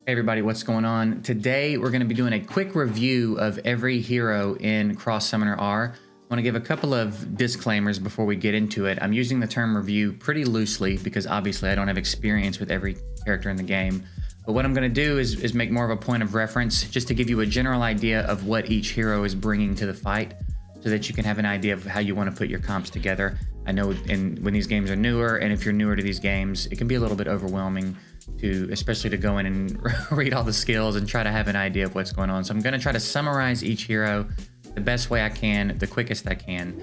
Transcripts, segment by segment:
Hey everybody, what's going on? Today we're going to be doing a quick review of every hero in Cross Summoner R. I want to give a couple of disclaimers before we get into it. I'm using the term review pretty loosely because obviously I don't have experience with every character in the game. But what I'm going to do is make more of a point of reference just to give you a general idea of what each hero is bringing to the fight so that you can have an idea of how you want to put your comps together. I know when these games are newer, and if you're newer to these games, it can be a little bit overwhelming especially to go in and read all the skills and try to have an idea of what's going on. So I'm going to try to summarize each hero the best way I can, the quickest I can,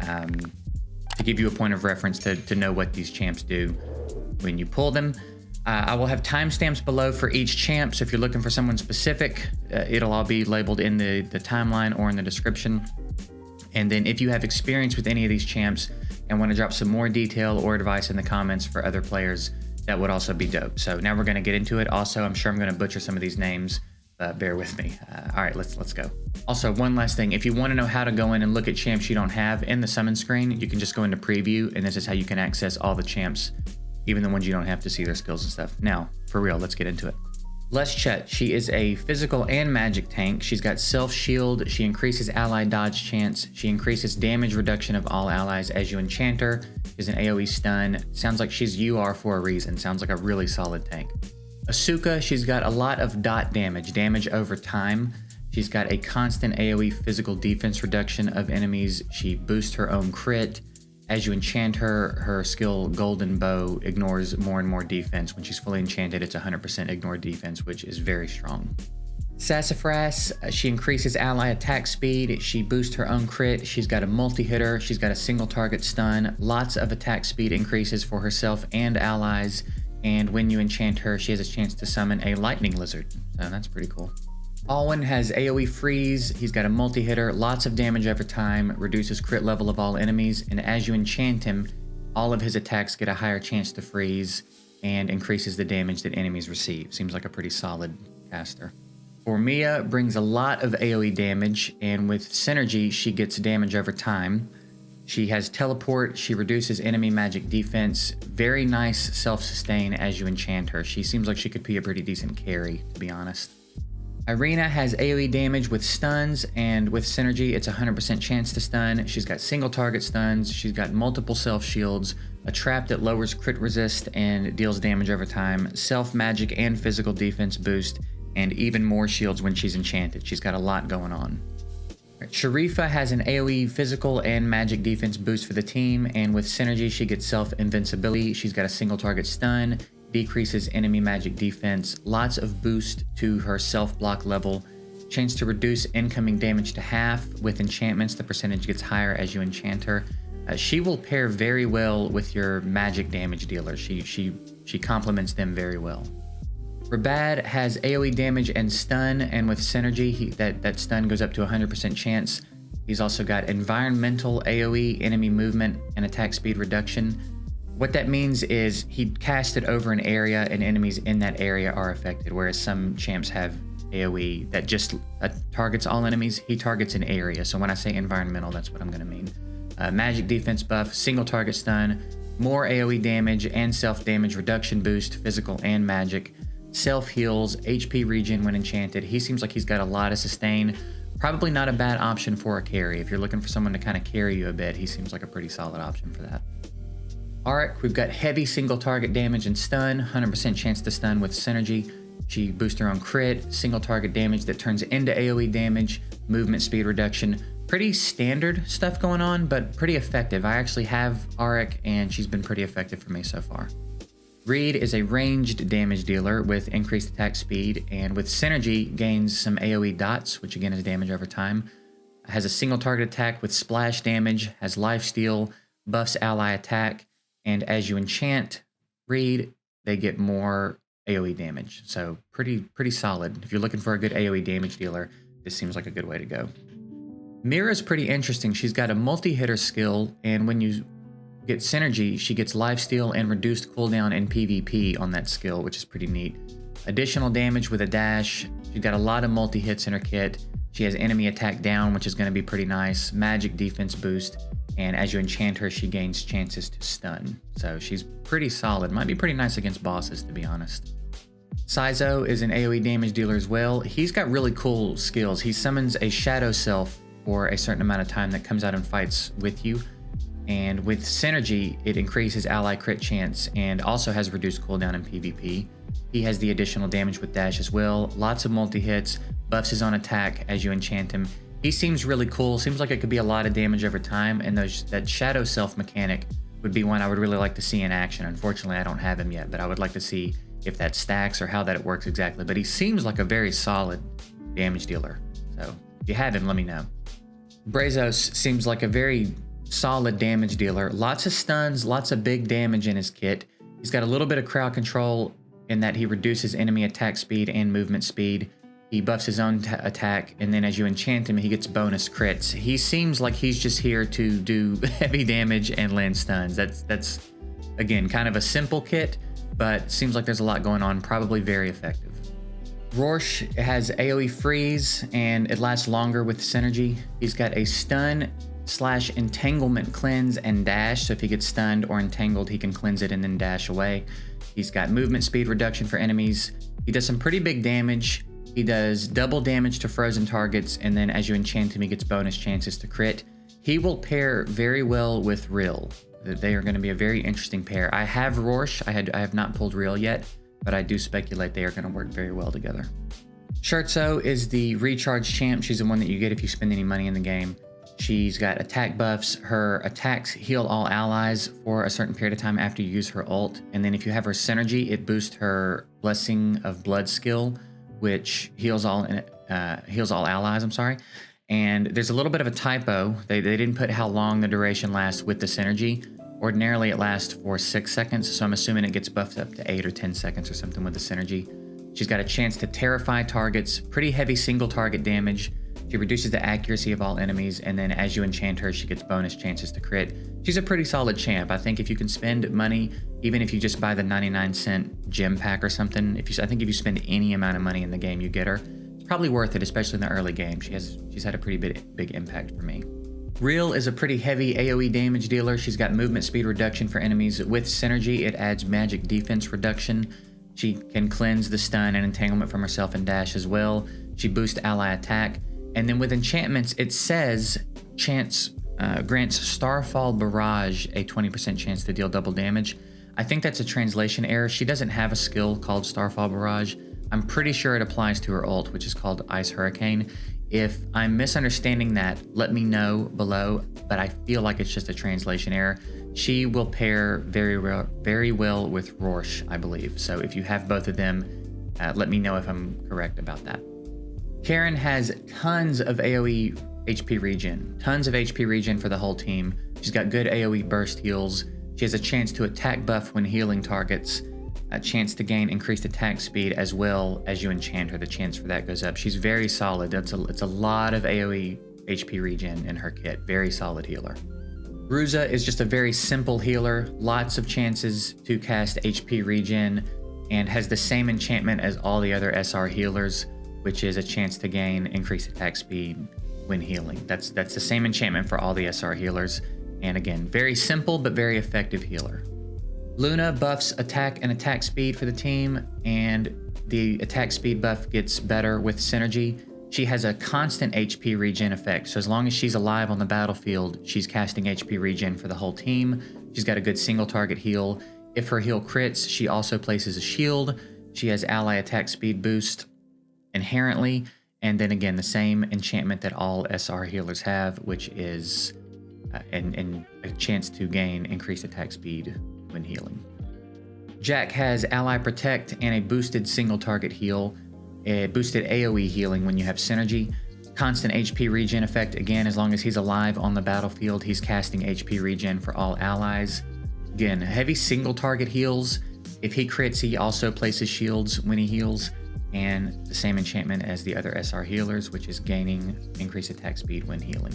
to give you a point of reference to know what these champs do when you pull them. I will have timestamps below for each champ, so if you're looking for someone specific, it'll all be labeled in the timeline or in the description. And then if you have experience with any of these champs and want to drop some more detail or advice in the comments for other players, that would also be dope. So now we're going to get into it. Also, I'm sure I'm going to butcher some of these names. Bear with me. All right, let's go. Also, one last thing. If you want to know how to go in and look at champs you don't have in the summon screen, you can just go into preview, and this is how you can access all the champs, even the ones you don't have to see their skills and stuff. Now, for real, let's get into it. Luschut, she is a physical and magic tank. She's got self-shield. She increases ally dodge chance. She increases damage reduction of all allies as you enchant her. She's an AoE stun. Sounds like she's UR for a reason. Sounds like a really solid tank. Asuka, she's got a lot of dot damage over time. She's got a constant AoE physical defense reduction of enemies. She boosts her own crit. As you enchant her, her skill Golden Bow ignores more and more defense. When she's fully enchanted, it's 100% ignore defense, which is very strong. Sassafras, she increases ally attack speed. She boosts her own crit. She's got a multi-hitter. She's got a single target stun. Lots of attack speed increases for herself and allies. And when you enchant her, she has a chance to summon a lightning lizard. So that's pretty cool. Alwin has AoE freeze. He's got a multi-hitter, lots of damage over time, reduces crit level of all enemies, and as you enchant him, all of his attacks get a higher chance to freeze and increases the damage that enemies receive. Seems like a pretty solid caster. Bormea brings a lot of AoE damage, and with synergy, she gets damage over time. She has teleport. She reduces enemy magic defense. Very nice self-sustain as you enchant her. She seems like she could be a pretty decent carry, to be honest. Irina has AoE damage with stuns, and with synergy, it's a 100% chance to stun. She's got single target stuns. She's got multiple self shields, a trap that lowers crit resist and deals damage over time, self magic and physical defense boost, and even more shields when she's enchanted. She's got a lot going on. Sharifah has an AoE physical and magic defense boost for the team, and with synergy, she gets self invincibility. She's got a single target stun, decreases enemy magic defense, lots of boost to her self-block level, chance to reduce incoming damage to half. With enchantments, the percentage gets higher as you enchant her. She will pair very well with your magic damage dealer. She complements them very well. Rabad has AoE damage and stun, and with synergy, that stun goes up to 100% chance. He's also got environmental AoE, enemy movement, and attack speed reduction. What that means is he casts it over an area and enemies in that area are affected, whereas some champs have AoE that just targets all enemies. He targets an area, so when I say environmental, that's what I'm going to mean. Magic defense buff, single target stun, more AoE damage and self-damage reduction boost, physical and magic. Self-heals, HP regen when enchanted. He seems like he's got a lot of sustain. Probably not a bad option for a carry. If you're looking for someone to kind of carry you a bit, he seems like a pretty solid option for that. Arik, we've got heavy single target damage and stun, 100% chance to stun with synergy. She boosts her own crit, single target damage that turns into AoE damage, movement speed reduction. Pretty standard stuff going on, but pretty effective. I actually have Arik, and she's been pretty effective for me so far. Reid is a ranged damage dealer with increased attack speed, and with synergy gains some AoE dots, which again is damage over time. Has a single target attack with splash damage, has lifesteal, buffs ally attack, and as you enchant Reid, they get more AoE damage. So pretty solid. If you're looking for a good AoE damage dealer, this seems like a good way to go. Mira is pretty interesting. She's got a multi-hitter skill, and when you get synergy, she gets lifesteal and reduced cooldown in PvP on that skill, which is pretty neat. Additional damage with a dash. She's got a lot of multi-hits in her kit. She has enemy attack down, which is going to be pretty nice. Magic defense boost. And as you enchant her, she gains chances to stun. So she's pretty solid. Might be pretty nice against bosses, to be honest. Saizou is an AoE damage dealer as well. He's got really cool skills. He summons a shadow self for a certain amount of time that comes out and fights with you. And with synergy, it increases ally crit chance and also has reduced cooldown in PvP. He has the additional damage with dash as well. Lots of multi-hits, buffs his own attack as you enchant him. He seems really cool. Seems like it could be a lot of damage over time. And that shadow self mechanic would be one I would really like to see in action. Unfortunately, I don't have him yet, but I would like to see if that stacks or how that it works exactly. But he seems like a very solid damage dealer. So if you have him, let me know. Brazos seems like a very solid damage dealer. Lots of stuns, lots of big damage in his kit. He's got a little bit of crowd control in that he reduces enemy attack speed and movement speed. He buffs his own attack, and then as you enchant him, he gets bonus crits. He seems like he's just here to do heavy damage and land stuns. That's again, kind of a simple kit, but seems like there's a lot going on, probably very effective. Rorche has AoE freeze, and it lasts longer with synergy. He's got a stun / entanglement cleanse and dash, so if he gets stunned or entangled, he can cleanse it and then dash away. He's got movement speed reduction for enemies. He does some pretty big damage. He does double damage to frozen targets, and then as you enchant him, he gets bonus chances to crit. He will pair very well with Rill. They are going to be a very interesting pair. I have Rorche. I have not pulled Rill yet, but I do speculate they are going to work very well together. Sherzo is the recharge champ. She's the one that you get if you spend any money in the game. She's got attack buffs. Her attacks heal all allies for a certain period of time after you use her ult. And then if you have her synergy, it boosts her Blessing of Blood skill, which heals all allies, I'm sorry. And there's a little bit of a typo. They didn't put how long the duration lasts with the synergy. Ordinarily, it lasts for 6 seconds, so I'm assuming it gets buffed up to 8 or 10 seconds or something with the synergy. She's got a chance to terrify targets, pretty heavy single target damage. She reduces the accuracy of all enemies, and then as you enchant her, she gets bonus chances to crit. She's a pretty solid champ. I think if you can spend money, even if you just buy the 99-cent gem pack or something, I think if you spend any amount of money in the game, you get her. It's probably worth it, especially in the early game. She's had a pretty big impact for me. Rill is a pretty heavy AoE damage dealer. She's got movement speed reduction for enemies. With synergy, it adds magic defense reduction. She can cleanse the stun and entanglement from herself and dash as well. She boosts ally attack. And then with enchantments, it says grants Starfall Barrage a 20% chance to deal double damage. I think that's a translation error. She doesn't have a skill called Starfall Barrage. I'm pretty sure it applies to her ult, which is called Ice Hurricane. If I'm misunderstanding that, let me know below, but I feel like it's just a translation error. She will pair very well with Rorche, I believe. So if you have both of them, let me know if I'm correct about that. Karen has tons of AoE HP regen, tons of HP regen for the whole team. She's got good AoE burst heals. She has a chance to attack buff when healing targets, a chance to gain increased attack speed as well as you enchant her. The chance for that goes up. She's very solid. It's a lot of AoE HP regen in her kit. Very solid healer. Ruzha is just a very simple healer. Lots of chances to cast HP regen and has the same enchantment as all the other SR healers, which is a chance to gain increased attack speed when healing. That's the same enchantment for all the SR healers. And again, very simple but very effective healer. Luna buffs attack and attack speed for the team, and the attack speed buff gets better with synergy. She has a constant HP regen effect, so as long as she's alive on the battlefield, she's casting HP regen for the whole team. She's got a good single target heal. If her heal crits, she also places a shield. She has ally attack speed boost inherently, and then again the same enchantment that all SR healers have, which is and a chance to gain increased attack speed when healing. Jack has ally protect and a boosted single target heal, a boosted AoE healing when you have synergy, constant HP regen effect. Again, as long as he's alive on the battlefield, he's casting HP regen for all allies. Again, heavy single target heals. If he crits, he also places shields when he heals, and the same enchantment as the other SR healers, which is gaining increased attack speed when healing.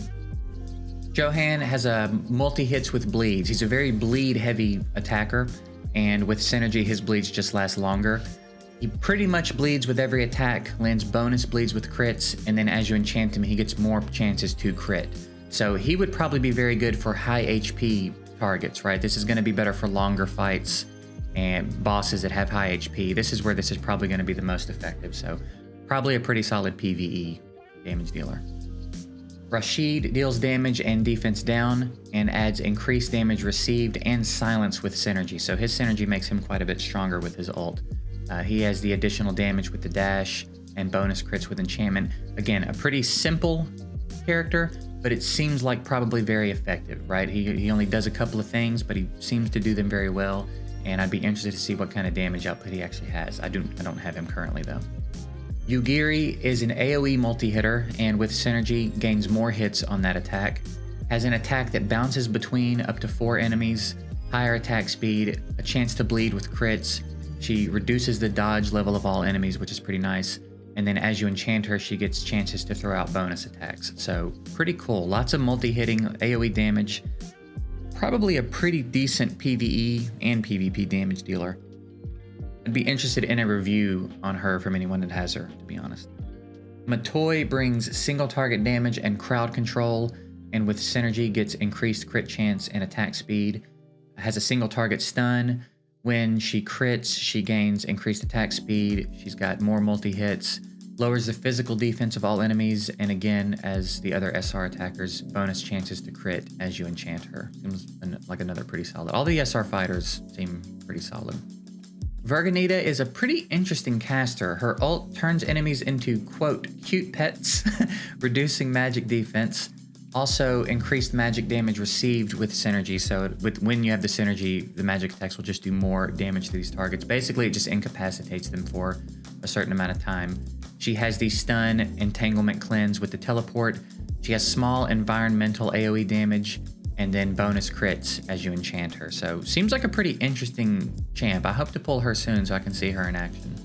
Johann has a multi-hits with bleeds. He's a very bleed-heavy attacker, and with synergy, his bleeds just last longer. He pretty much bleeds with every attack, lands bonus bleeds with crits, and then as you enchant him, he gets more chances to crit. So he would probably be very good for high HP targets, right? This is going to be better for longer fights and bosses that have high HP. This is where this is probably going to be the most effective, so probably a pretty solid PvE damage dealer. Rasheed deals damage and defense down and adds increased damage received and silence with synergy, so his synergy makes him quite a bit stronger with his ult. He has the additional damage with the dash and bonus crits with enchantment. Again, a pretty simple character, but it seems like probably very effective, right? He only does a couple of things, but he seems to do them very well, and I'd be interested to see what kind of damage output he actually has. I don't have him currently though. Yuugiri is an AoE multi-hitter, and with synergy gains more hits on that attack. Has an attack that bounces between up to 4 enemies, higher attack speed, a chance to bleed with crits. She reduces the dodge level of all enemies, which is pretty nice. And then as you enchant her, she gets chances to throw out bonus attacks. So pretty cool. Lots of multi-hitting AoE damage. Probably a pretty decent PvE and PvP damage dealer. I'd be interested in a review on her from anyone that has her, to be honest. Matoi brings single target damage and crowd control, and with synergy gets increased crit chance and attack speed. Has a single target stun. When she crits, she gains increased attack speed. She's got more multi-hits. Lowers the physical defense of all enemies, and again, as the other SR attackers, bonus chances to crit as you enchant her. Seems like another pretty solid. All the SR fighters seem pretty solid. Verginita is a pretty interesting caster. Her ult turns enemies into, quote, cute pets, reducing magic defense. Also, increased magic damage received with synergy. So when you have the synergy, the magic attacks will just do more damage to these targets. Basically, it just incapacitates them for a certain amount of time. She has the stun, entanglement cleanse with the teleport. She has small environmental AoE damage, and then bonus crits as you enchant her. So seems like a pretty interesting champ. I hope to pull her soon so I can see her in action.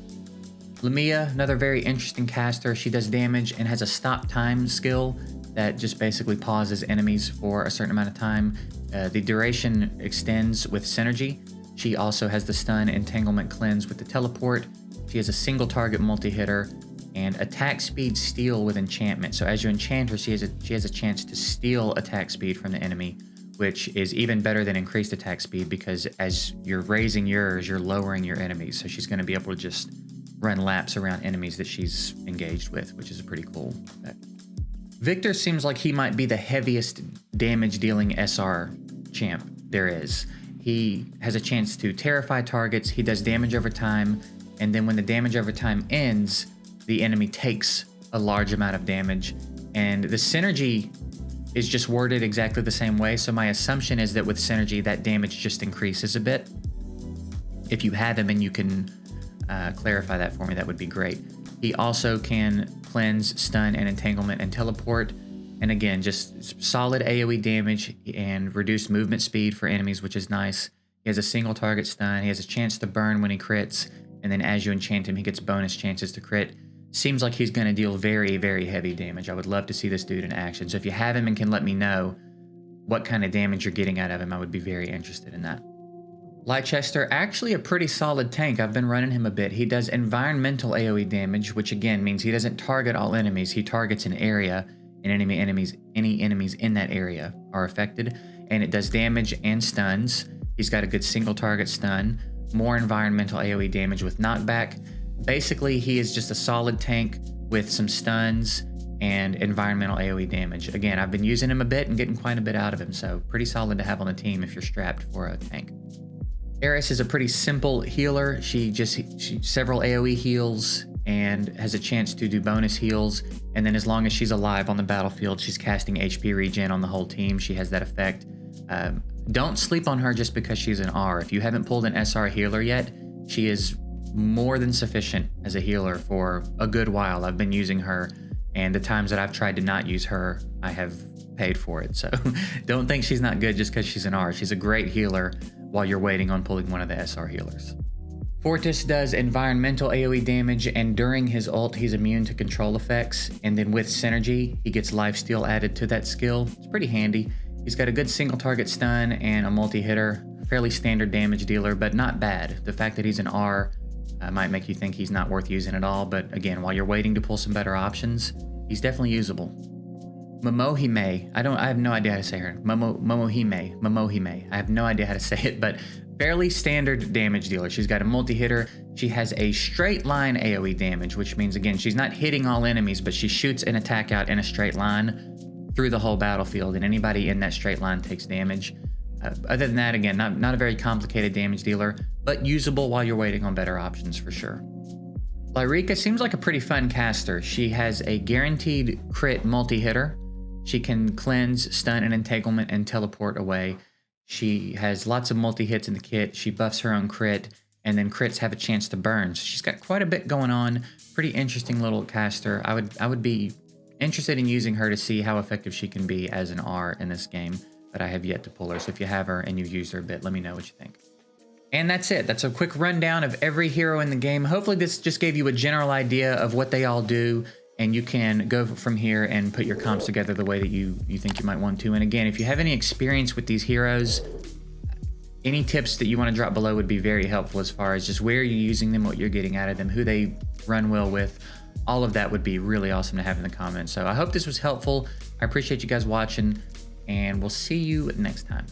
Lamia, another very interesting caster. She does damage and has a stop time skill that just basically pauses enemies for a certain amount of time. The duration extends with synergy. She also has the stun, entanglement cleanse with the teleport. She has a single target multi-hitter and attack speed steal with enchantment. So as you enchant her, she has a chance to steal attack speed from the enemy, which is even better than increased attack speed, because as you're raising yours, you're lowering your enemies. So she's going to be able to just run laps around enemies that she's engaged with, which is a pretty cool effect. Victor seems like he might be the heaviest damage dealing SR champ there is. He has a chance to terrify targets, he does damage over time, and then when the damage over time ends, the enemy takes a large amount of damage. And the synergy is just worded exactly the same way, so my assumption is that with synergy, that damage just increases a bit. If you have him and you can clarify that for me, that would be great. He also can cleanse, stun, and entanglement and teleport. And again, just solid AoE damage and reduced movement speed for enemies, which is nice. He has a single target stun. He has a chance to burn when he crits. And then as you enchant him, he gets bonus chances to crit. Seems like he's going to deal very, very heavy damage. I would love to see this dude in action. So if you have him and can let me know what kind of damage you're getting out of him, I would be very interested in that. Leicester, actually a pretty solid tank. I've been running him a bit. He does environmental AoE damage, which again means he doesn't target all enemies. He targets an area, and any enemies in that area are affected. And it does damage and stuns. He's got a good single target stun, more environmental AoE damage with knockback. Basically, he is just a solid tank with some stuns and environmental AoE damage. Again, I've been using him a bit and getting quite a bit out of him, so pretty solid to have on the team if you're strapped for a tank. Eris is a pretty simple healer. She several AoE heals and has a chance to do bonus heals. And then as long as she's alive on the battlefield, she's casting HP regen on the whole team. She has that effect. Don't sleep on her just because she's an R. If you haven't pulled an SR healer yet, she is more than sufficient as a healer for a good while. I've been using her, and the times that I've tried to not use her, I have paid for it. So don't think she's not good just because she's an R. She's a great healer while you're waiting on pulling one of the SR healers. Fortis does environmental AoE damage, and during his ult, he's immune to control effects. And then with synergy, he gets lifesteal added to that skill. It's pretty handy. He's got a good single target stun and a multi-hitter. Fairly standard damage dealer, but not bad. The fact that he's an R might make you think he's not worth using at all, but again, while you're waiting to pull some better options, he's definitely usable. Momohime, I have no idea how to say her. Momohime. I have no idea how to say it, but Fairly standard damage dealer. She's got a multi-hitter. She has a straight line AoE damage, which means, again, she's not hitting all enemies, but she shoots an attack out in a straight line through the whole battlefield, and anybody in that straight line takes damage. Other than that, again, not a very complicated damage dealer, but usable while you're waiting on better options for sure. Lyrica seems like a pretty fun caster. She has a guaranteed crit multi-hitter. She can cleanse, stun, and entanglement and teleport away. She has lots of multi-hits in the kit. She buffs her own crit, and then crits have a chance to burn. So she's got quite a bit going on. Pretty interesting little caster. I would be interested in using her to see how effective she can be as an R in this game, but I have yet to pull her. So if you have her and you've used her a bit, let me know what you think. And that's it. That's a quick rundown of every hero in the game. Hopefully this just gave you a general idea of what they all do, and you can go from here and put your comps together the way that you think you might want to. And again, if you have any experience with these heroes, any tips that you want to drop below would be very helpful, as far as just where you're using them, what you're getting out of them, who they run well with. All of that would be really awesome to have in the comments. So I hope this was helpful. I appreciate you guys watching, and we'll see you next time.